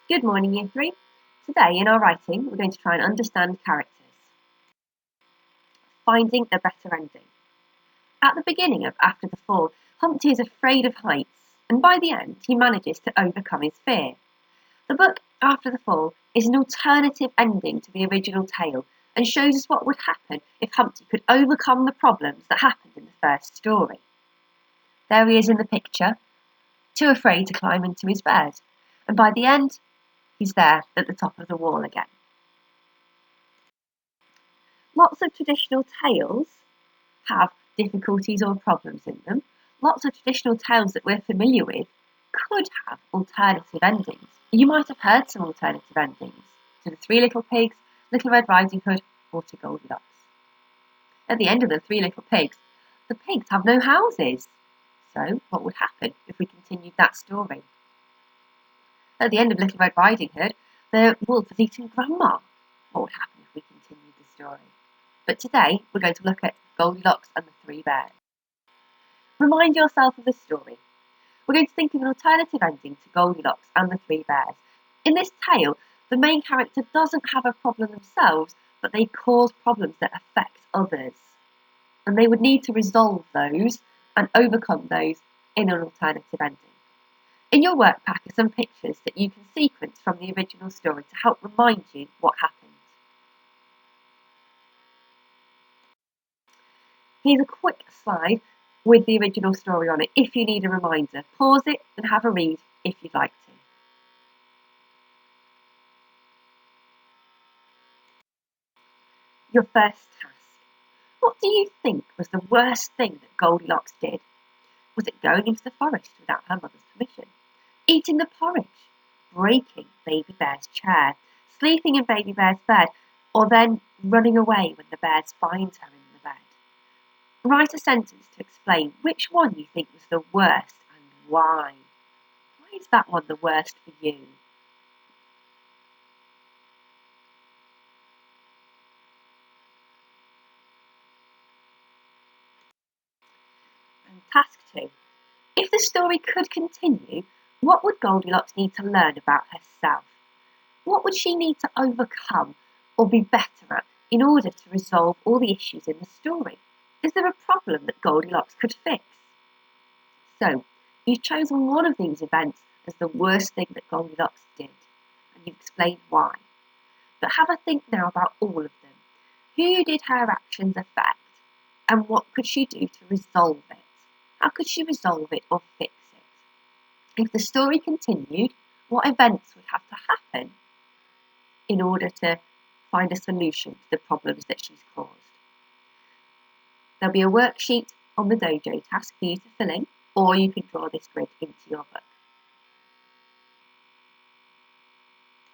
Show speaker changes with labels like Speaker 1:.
Speaker 1: Good morning, Year 3. Today, in our writing, we're going to try and understand characters. Finding a better ending. At the beginning of After the Fall, Humpty is afraid of heights, and by the end, he manages to overcome his fear. The book After the Fall is an alternative ending to the original tale and shows us what would happen if Humpty could overcome the problems that happened in the first story. There he is in the picture, too afraid to climb into his bed, and by the end, he's there at the top of the wall again. Lots of traditional tales have difficulties or problems in them. Lots of traditional tales that we're familiar with could have alternative endings. You might have heard some alternative endings to the Three Little Pigs, Little Red Riding Hood, or to Goldilocks. At the end of the Three Little Pigs, the pigs have no houses. So, what would happen if we continued that story? At the end of Little Red Riding Hood, the wolf has eaten Grandma. What would happen if we continued the story? But today, we're going to look at Goldilocks and the Three Bears. Remind yourself of the story. We're going to think of an alternative ending to Goldilocks and the Three Bears. In this tale, the main character doesn't have a problem themselves, but they cause problems that affect others. And they would need to resolve those and overcome those in an alternative ending. In your work pack are some pictures that you can sequence from the original story to help remind you what happened. Here's a quick slide with the original story on it if you need a reminder. Pause it and have a read if you'd like to. Your first task. What do you think was the worst thing that Goldilocks did? Was it going into the forest without her mother's permission? Eating the porridge? Breaking Baby Bear's chair? Sleeping in Baby Bear's bed? Or then running away when the bears find her in the bed? Write a sentence to explain which one you think was the worst and why. Why is that one the worst for you? And task 2. If the story could continue, what would Goldilocks need to learn about herself? What would she need to overcome or be better at in order to resolve all the issues in the story? Is there a problem that Goldilocks could fix? So, you've chosen one of these events as the worst thing that Goldilocks did, and you've explained why. But have a think now about all of them. Who did her actions affect, and what could she do to resolve it? How could she resolve it or fix it? If the story continued, what events would have to happen in order to find a solution to the problems that she's caused? There'll be a worksheet on the dojo task for you to fill in, or you can draw this grid into your book.